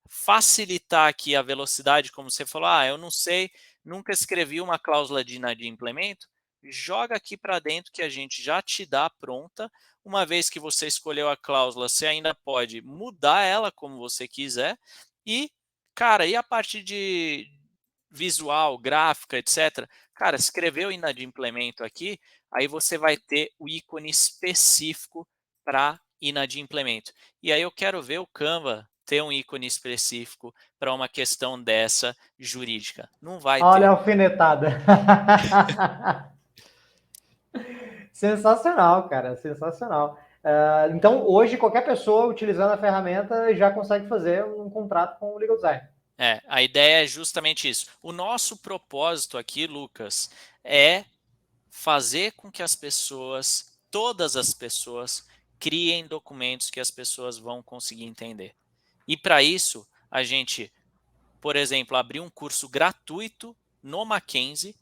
facilitar aqui a velocidade, como você falou, eu não sei, nunca escrevi uma cláusula de inadimplemento, joga aqui para dentro que a gente já te dá pronta. Uma vez que você escolheu a cláusula, você ainda pode mudar ela como você quiser e, cara, e a parte de visual, gráfica, etc. Cara, escreveu inadimplemento aqui, aí você vai ter o ícone específico para inadimplemento. E aí eu quero ver o Canva ter um ícone específico para uma questão dessa jurídica. Não vai Olha a ter. alfinetada. Sensacional, cara, sensacional. Então, hoje, qualquer pessoa utilizando a ferramenta já consegue fazer um contrato com o legal design. A ideia é justamente isso. O nosso propósito aqui, Lucas, é fazer com que as pessoas, todas as pessoas, criem documentos que as pessoas vão conseguir entender. E para isso, a gente, por exemplo, abriu um curso gratuito no Mackenzie.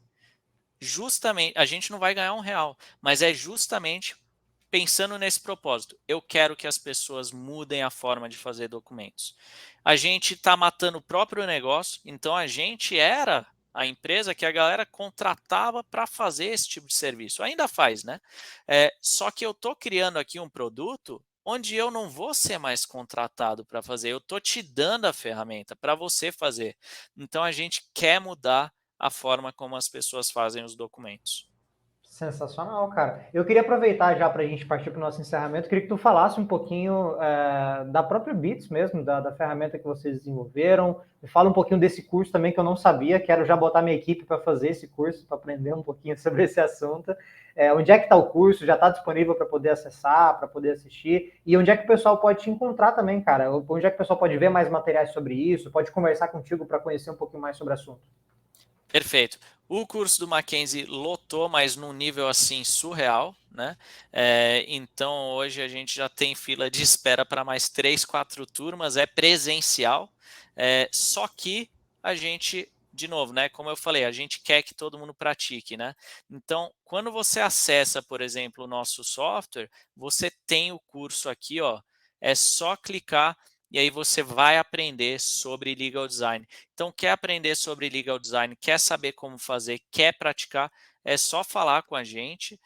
Justamente, a gente não vai ganhar R$ 1, mas é justamente pensando nesse propósito. Eu quero que as pessoas mudem a forma de fazer documentos. A gente está matando o próprio negócio, então a gente era a empresa que a galera contratava para fazer esse tipo de serviço. Ainda faz, né? Só que eu estou criando aqui um produto onde eu não vou ser mais contratado para fazer, eu estou te dando a ferramenta para você fazer. Então a gente quer mudar a forma como as pessoas fazem os documentos. Sensacional, cara. Eu queria aproveitar já para a gente partir para o nosso encerramento. Queria que tu falasse um pouquinho da própria Bits mesmo, da ferramenta que vocês desenvolveram. Me fala um pouquinho desse curso também que eu não sabia. Quero já botar minha equipe para fazer esse curso, para aprender um pouquinho sobre esse assunto. Onde é que está o curso? Já está disponível para poder acessar, para poder assistir? E onde é que o pessoal pode te encontrar também, cara? Onde é que o pessoal pode ver mais materiais sobre isso? Pode conversar contigo para conhecer um pouquinho mais sobre o assunto? Perfeito. O curso do Mackenzie lotou, mas num nível assim surreal, né? Então hoje a gente já tem fila de espera para mais 3, 4 turmas, é presencial, só que a gente, de novo, né? Como eu falei, a gente quer que todo mundo pratique, né? Então, quando você acessa, por exemplo, o nosso software, você tem o curso aqui, ó. É só clicar e aí você vai aprender sobre legal design. Então, quer aprender sobre legal design, quer saber como fazer, quer praticar, é só falar com a gente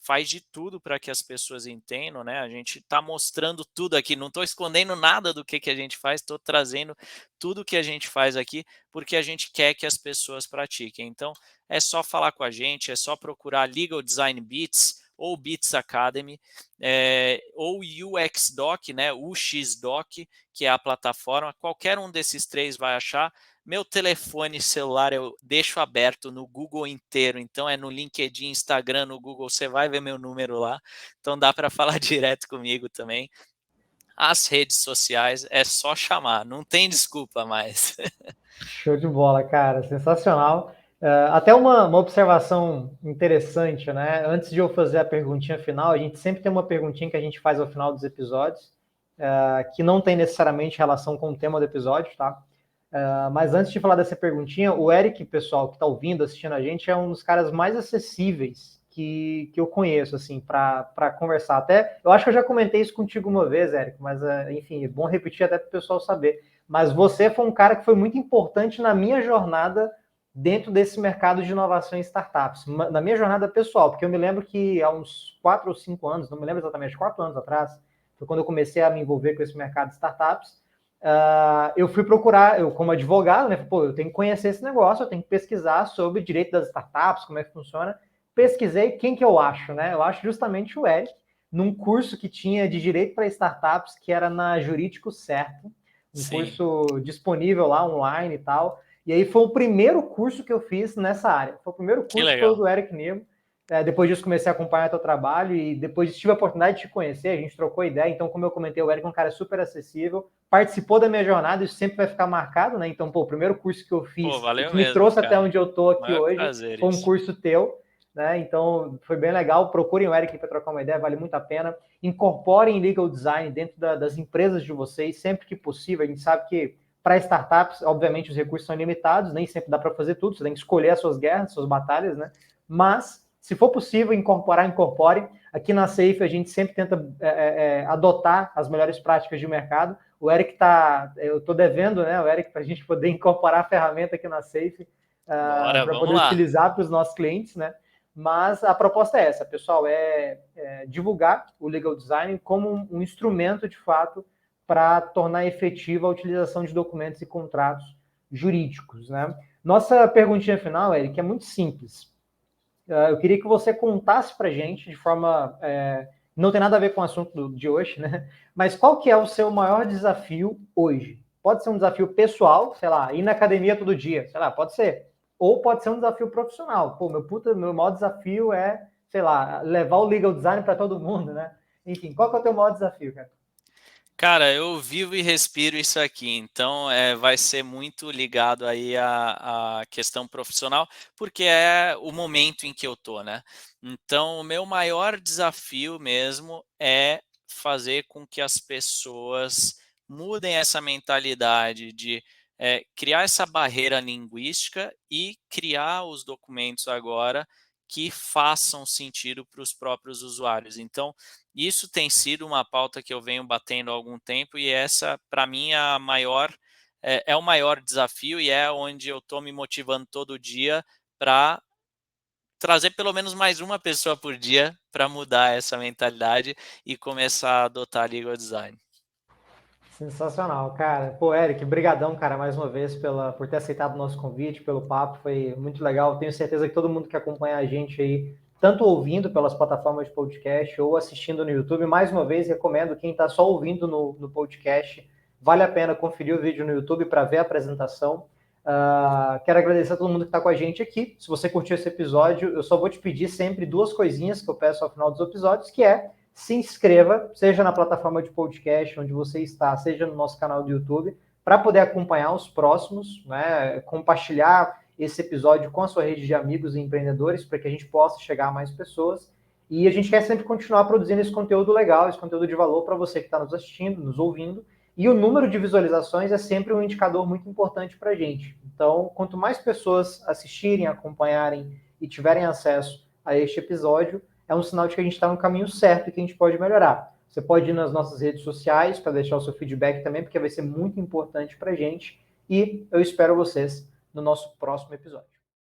faz de tudo para que as pessoas entendam, né? A gente está mostrando tudo aqui, não estou escondendo nada do que a gente faz, estou trazendo tudo que a gente faz aqui, porque a gente quer que as pessoas pratiquem. Então, é só falar com a gente, é só procurar Legal Design Beats ou Beats Academy, ou UX Doc, né? UX Doc, que é a plataforma. Qualquer um desses três vai achar. Meu telefone celular eu deixo aberto no Google inteiro, então é no LinkedIn, Instagram, no Google, você vai ver meu número lá, então dá para falar direto comigo também. As redes sociais é só chamar, não tem desculpa mais. Show de bola, cara, sensacional. Até uma observação interessante, né? Antes de eu fazer a perguntinha final, a gente sempre tem uma perguntinha que a gente faz ao final dos episódios, que não tem necessariamente relação com o tema do episódio, tá? Mas antes de falar dessa perguntinha, o Eric, pessoal, que está ouvindo, assistindo a gente, é um dos caras mais acessíveis que eu conheço, assim, para conversar. Até, eu acho que eu já comentei isso contigo uma vez, Eric, mas, enfim, é bom repetir até para o pessoal saber. Mas você foi um cara que foi muito importante na minha jornada dentro desse mercado de inovação em startups, na minha jornada pessoal, porque eu me lembro que há uns 4 ou 5 anos, não me lembro exatamente, 4 anos atrás, foi quando eu comecei a me envolver com esse mercado de startups. Eu fui procurar, eu como advogado, né? Pô, eu tenho que conhecer esse negócio, eu tenho que pesquisar sobre direito das startups, como é que funciona. Pesquisei quem que eu acho, né? Eu acho justamente o Eric, num curso que tinha de direito para startups, que era na Jurídico Certo, um Sim. curso disponível lá online e tal. E aí foi o primeiro curso que eu fiz nessa área. Foi o primeiro curso foi o do Eric Nemo. Depois disso comecei a acompanhar teu trabalho e depois tive a oportunidade de te conhecer, a gente trocou ideia, então como eu comentei, o Eric é um cara super acessível, participou da minha jornada, isso sempre vai ficar marcado, né? Então, pô, o primeiro curso que eu fiz, Pô, e valeu que me mesmo, trouxe cara. até onde eu tô aqui Maior hoje, prazer foi um isso. curso teu, né? Então, foi bem legal, procurem o Eric para trocar uma ideia, vale muito a pena. Incorporem legal design dentro das empresas de vocês, sempre que possível. A gente sabe que para startups, obviamente, os recursos são limitados, nem sempre dá para fazer tudo, você tem que escolher as suas guerras, as suas batalhas, né? Mas, se for possível incorporar, incorpore. Aqui na Safe a gente sempre tenta adotar as melhores práticas de mercado. O Eric eu estou devendo, né, o Eric, para a gente poder incorporar a ferramenta aqui na Safe, para poder lá. utilizar para os nossos clientes, né? Mas a proposta é essa, pessoal, divulgar o legal design como um instrumento, de fato, para tornar efetiva a utilização de documentos e contratos jurídicos, né? Nossa perguntinha final, Eric, é muito simples. Eu queria que você contasse para a gente, de forma... não tem nada a ver com o assunto de hoje, né? Mas qual que é o seu maior desafio hoje? Pode ser um desafio pessoal, sei lá, ir na academia todo dia, sei lá, pode ser. Ou pode ser um desafio profissional. Pô, meu maior desafio é, sei lá, levar o legal design para todo mundo, né? Enfim, qual que é o teu maior desafio, cara? Cara, eu vivo e respiro isso aqui, então vai ser muito ligado aí à questão profissional, porque é o momento em que eu tô, né? Então, o meu maior desafio mesmo é fazer com que as pessoas mudem essa mentalidade de criar essa barreira linguística e criar os documentos agora que façam sentido para os próprios usuários. Então, isso tem sido uma pauta que eu venho batendo há algum tempo e essa, para mim, é o maior desafio e é onde eu estou me motivando todo dia para trazer pelo menos mais uma pessoa por dia para mudar essa mentalidade e começar a adotar legal design. Sensacional, cara. Pô, Eric, brigadão, cara, mais uma vez por ter aceitado o nosso convite, pelo papo, foi muito legal. Tenho certeza que todo mundo que acompanha a gente aí, tanto ouvindo pelas plataformas de podcast ou assistindo no YouTube, mais uma vez recomendo quem está só ouvindo no podcast, vale a pena conferir o vídeo no YouTube para ver a apresentação. Quero agradecer a todo mundo que está com a gente aqui. Se você curtiu esse episódio, eu só vou te pedir sempre duas coisinhas que eu peço ao final dos episódios, que é se inscreva, seja na plataforma de podcast onde você está, seja no nosso canal do YouTube, para poder acompanhar os próximos, né? Compartilhar esse episódio com a sua rede de amigos e empreendedores, para que a gente possa chegar a mais pessoas. E a gente quer sempre continuar produzindo esse conteúdo legal, esse conteúdo de valor para você que está nos assistindo, nos ouvindo. E o número de visualizações é sempre um indicador muito importante para a gente. Então, quanto mais pessoas assistirem, acompanharem e tiverem acesso a este episódio, é um sinal de que a gente está no caminho certo e que a gente pode melhorar. Você pode ir nas nossas redes sociais para deixar o seu feedback também, porque vai ser muito importante para a gente. E eu espero vocês no nosso próximo episódio.